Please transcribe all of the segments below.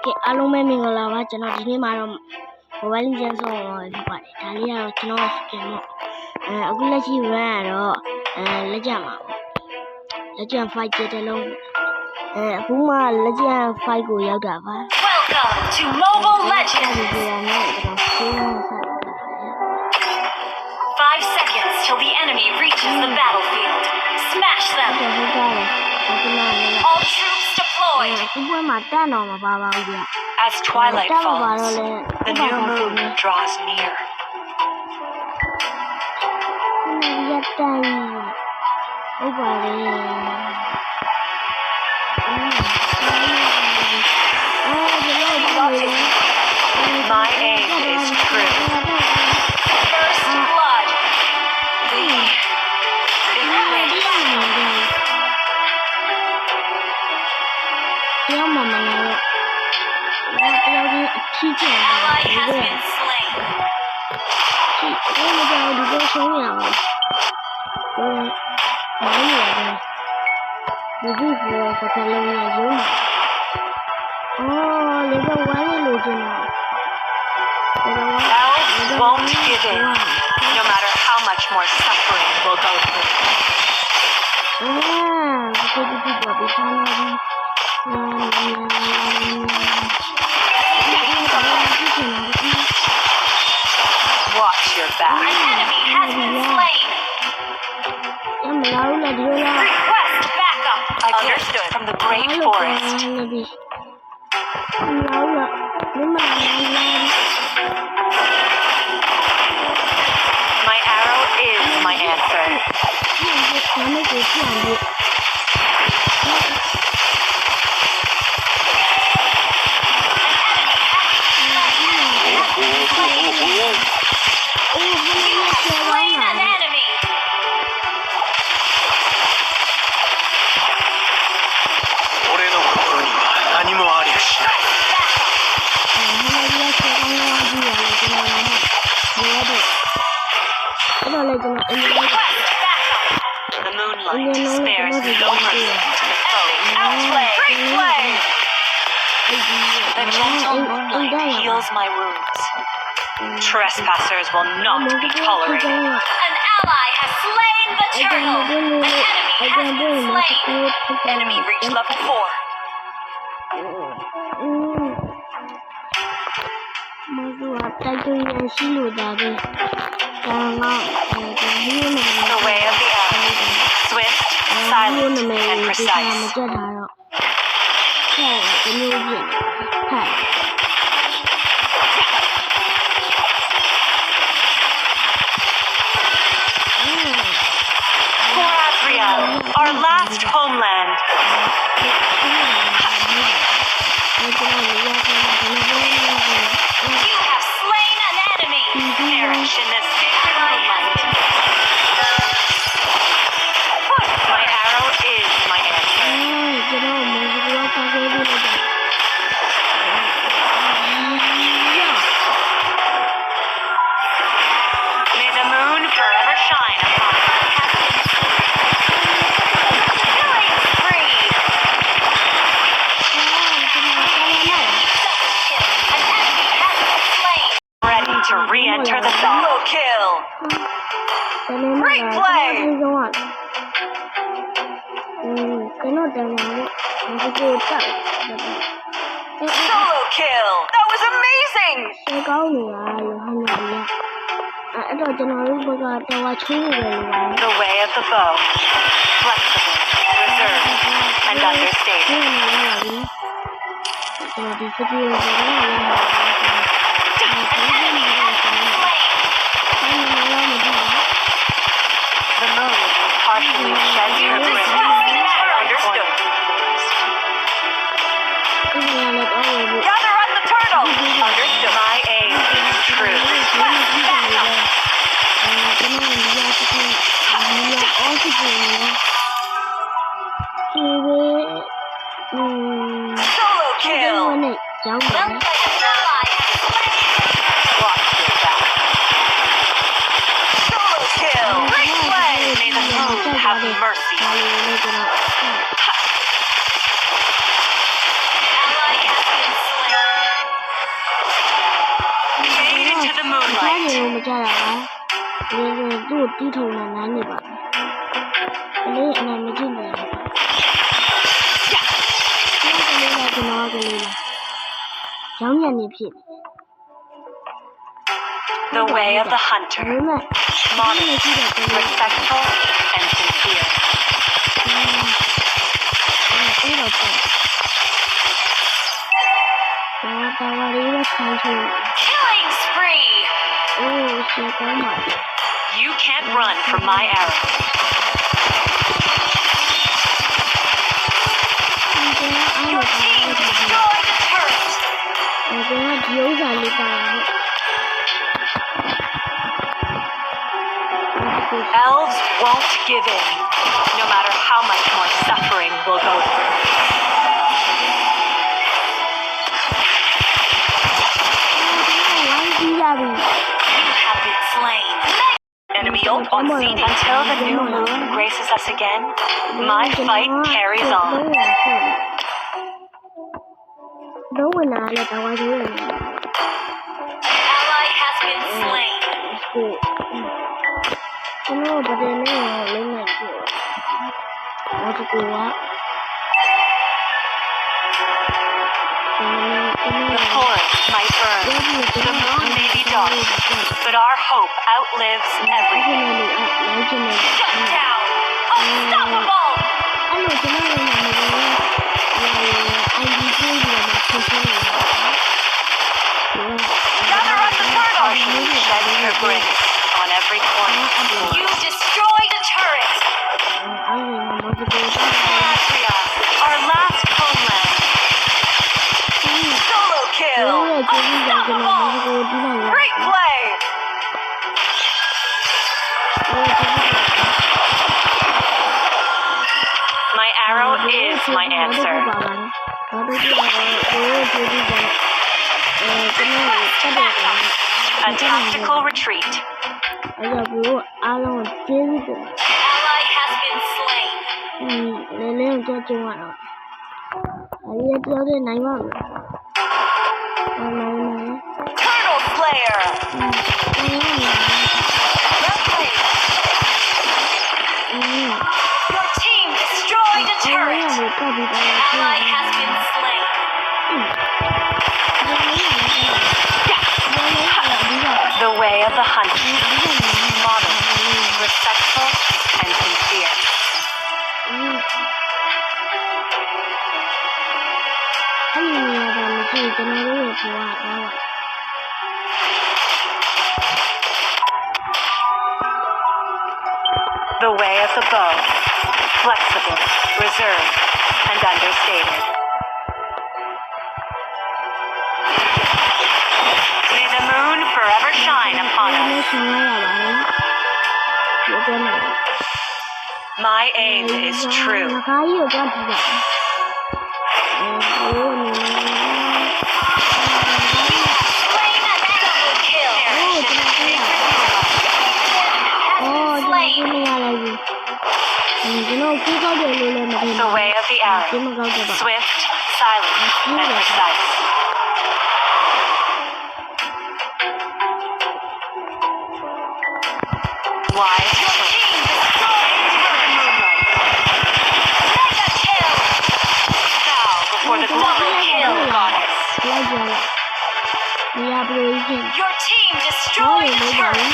ကဲအားလုံးပဲမင်္ဂလာပါကျွန်တော်ဒီနေ့မှာတော့ Mobile Legends ဆောင်းလုပ်ပါတယ်ဒါလေးကတော့ကျွန်တော် skin ပေါ့အခုလက်ရှိ run ကတော့လက်ကျန်ပါလက်ကျန် fight တဲ့လုံးအခုမှလက်ကျန် fight ကိုရောက်တာပါ Welcome to Mobile Legends. 5 seconds till the enemy reaches the battlefield. Smash them. All troops deployed. As twilight falls, the new moon draws near. My aim is true. First blood. Ally has been slain. Elves won't give in, no matter how much more suffering we'll go through. Watch your back. An enemy has been slain. Request backup. Understood. From the great forest. My arrow is my answer. Slain an enemy. The moonlight spares no mercy to the foe. Outplay. Replay. The gentle moonlight heals my wounds. Trespassers will not be tolerated. An ally has slain the turtle. An enemy has been slain. Enemy reached level 4. The way of the arrow. Swift, silent, and precise. Our last homeland. You have slain an enemy. Perish in this sacred moonlight. My arrow is my answer. May the moon forever shine upon us. To re-enter the solo kill. Replay. Solo kill. That was amazing. The way of the bow. Flexible, reserved, and understated. The moon partially sheds her brilliance. Understood. Gather up the turtle. Understood. My aim is true. Solo kill. Watch your back. Solo kill. Replay. May the moon have mercy. Ally has been slain. မကြတာပါဒီသူ့တီးထုံနဲ့နိုင်နေပါကလေးအနာမကြည့်နေပါကျွန်တော်ကလေးရောင်းရနေဖြစ် The way of the hunter. Modest, respectful, and sincere. Killing spree! You can't run from my arrow. Your team destroyed a turret. Elves won't give in, no matter how much more suffering we'll go through. You have been slain. Enemy ult on scene. Until the new moon graces us again, my fight carries on. Ally has been slain. ကျွန်တော်ဗဒင်းလေးကိုလုံးလိုက်ပြီ။ဘာသူက The forest might burn, the moon may be dark, but our hope outlives everything. Shut down! Unstoppable! Gather up the turtle! Shed your grace on every corner. You destroyed a turret! Elatria, our last homeland. Solo kill! Unstoppable! Great play! My arrow is my answer. A tactical retreat. Ally has been slain. Turtle Slayer! Well played. Your team destroyed a turret. Ally has been slain. The way of the hunter. Modest, respectful, and sincere. The way of the bow. Flexible, reserved, and understated. May the moon forever shine upon us. My aim is true. Slain a double kill. The way of the arrow. Swift, silent, and precise. Wise choice. Mega kill. Bow before the double kill goddess. Your team destroyed a turret.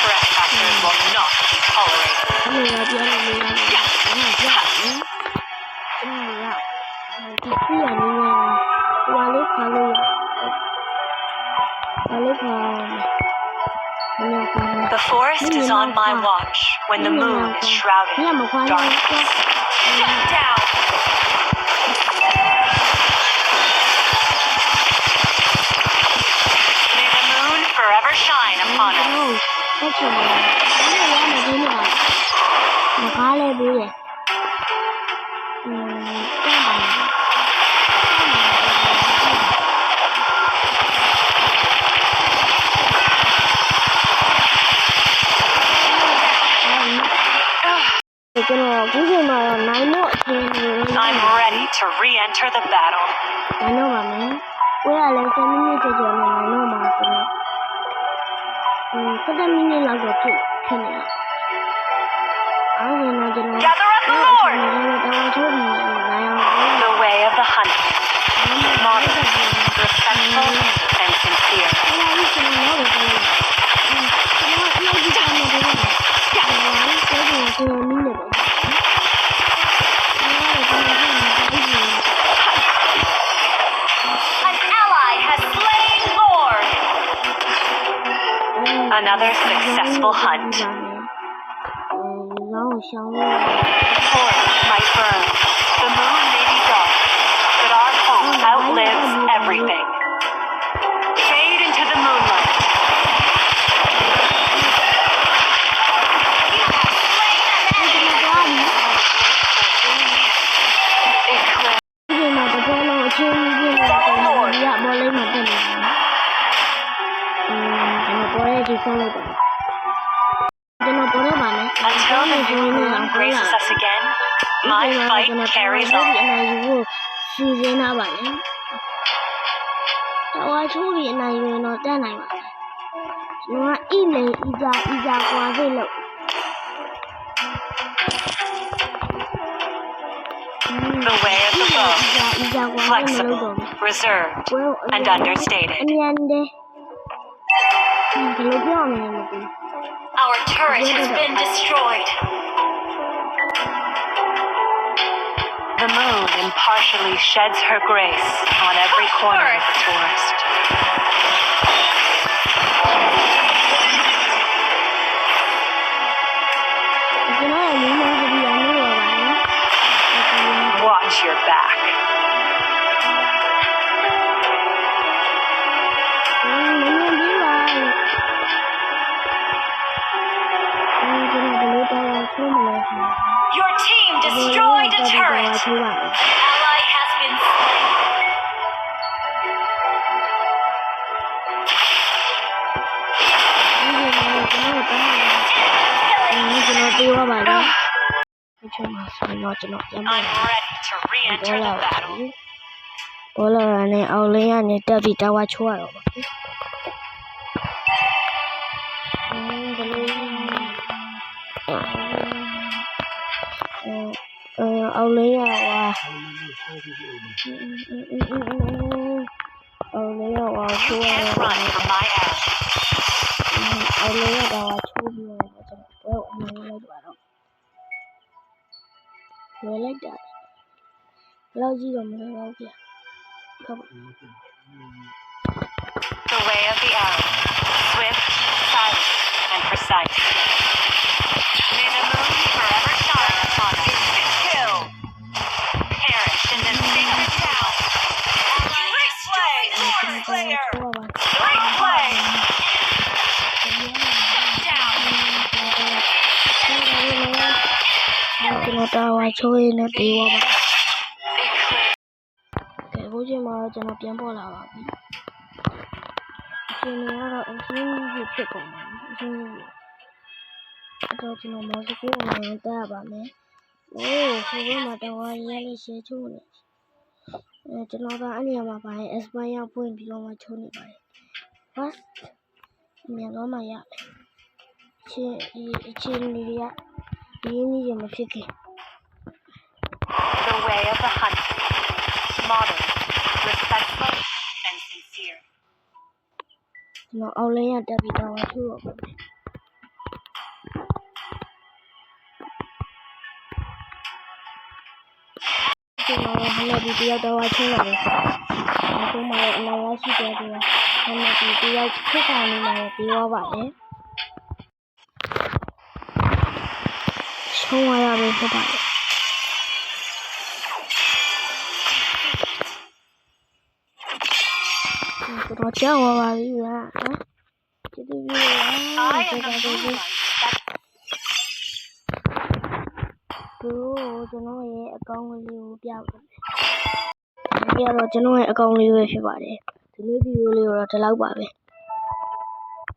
Trespassers will not be tolerated. The forest is on my watch when the moon is shrouded in darkness. Shut down! May the moon forever shine upon us. ကျွန်တော်အခုချိန်မှာတော့နိုင်တော့အချင်းတွေ I'm ready to re-enter the battle. နိုင်တော့ပါမယ်ကိုရလည်း10မိနစ်ကျော်နဲ့နိုင်တော့မှာဆိုတော့7မိနစ်လောက်တော့ဖြစ်နေတာအားလုံးတော့ကျွန်တော် Gather up the Lord. တောင်းချိုးပြီးနိုင်အောင် The way of the hunter. Modern, respectful, and sincere. အဲ့ဒါကြီးကျွန်တော်တော့ပြောတယ်ကျွန်တော်အလုပ်ကြီးချမ်းနေတယ်ကျွန်တော်မိနေတယ် An ally has slain Lord. Another successful hunt. The forest might burn, the moon may be dark, but our hope outlives everything. Fade into the moonlight. You have slain an enemy. Eclipse. ဒီမှာတော့လုံးအချင်းကြီးပြနေတယ်ရဘောလေးမှာတက်နေတယ်ကျွန်တော်ပေါ်ရဲ့ဒီဆုံးလိုက်တယ်ကျွန်တော်ပေါ်ရပါမယ် Until the new moon graces us again, my fight carries on. အနိုင်ယူဖို့စီစဉ်ထားပါလေတော့ချိုးပြီးအနိုင်ယူရင်တော့တက်နိုင်ပါမယ်ကျွန်တော်ကဣလေဣဇာကွာစိတ်လို့ The way of the bow, flexible, reserved, and understated. Our turret has been destroyed. The moon impartially sheds her grace on every corner of the forest. Watch your back. Your team destroyed a turret. Ally has been slain. I'm ready to re-enter the battle. ဘောလာနဲ့အောင်လင်းရနဲ့တက်ပြီးတာဝါချိုးရတော့ပါအောင်လင်းရပါအောင်လင်းရပါ You ချိုးရ can't တော့ run from my arrows. အောင်လင်းရတာဝါချိုးပြီးတော့ကျွန်တော်အမှန်လိုက်ပါတော့ဝယ်လိုက်တာလောက်ကြည့်တော့မလို့တော့ပြဟုတ်ပါ The way of the arrow, swift, silent, and precise. May the moon forever shine upon us. Kill. Perish in this sacred town. Great slay, Lord Slayer. Great slay. Down. ကျွန်တော်တာဝါချိုးရင်းနဲ့ပြေးသွားပါ Eclipse. ကဲအခုချိန်မှာတော့ကျွန်တော်ပြန်ပေါ်လာပါပြီအချိန်ကတော့အချင်းကြီးဖြစ်ကုန်ပါပြီအချင်းကြီးအဲ့တော့ကျွန်တော်မော်စကိုကိုတက်ရပါမယ်ဟိုးဟိုဘက်မှာတာဝါရလေးရှယ်ချိုးနေကျွန်တော်ကအဲ့နေရာမှာပါရင် Aspire ဖွင့်ပြီးတော့မှချိုးနေပါတယ် What မြန်တော့မှရတယ်အချင်းလေးတွေကဒီနည်းရမဖြစ်ခင် The way of the hunter. Modern, respectful, and sincere. ကျွန်တော်အောင်လင်းရတက်ပြီးတာဝါချိုးတော့ပါမယ်ကျွန်တော်ဟိုဒီတယောက်တော့ချိုးလာတယ်အခုမှအနာရရှိတယ်ဒီဟိုဒီတယောက်ဖြစ်တာနေမှာပြီးတော့ပါတယ်ချုံးရရပဲဖြစ်ပါတယ်တော့ကြောက်ပါပါပြီဗျာဟမ်ကျေးဇူးပြုပါ I am the moonlight that ကျွန်တော်ရဲ့အကောင့်လေးကိုပြပါမယ်။ဒီကတော့ကျွန်တော်ရဲ့အကောင့်လေးပဲဖြစ်ပါတယ်။ဒီလိုဗီဒီယိုလေးတော့ဒီလောက်ပါပဲ။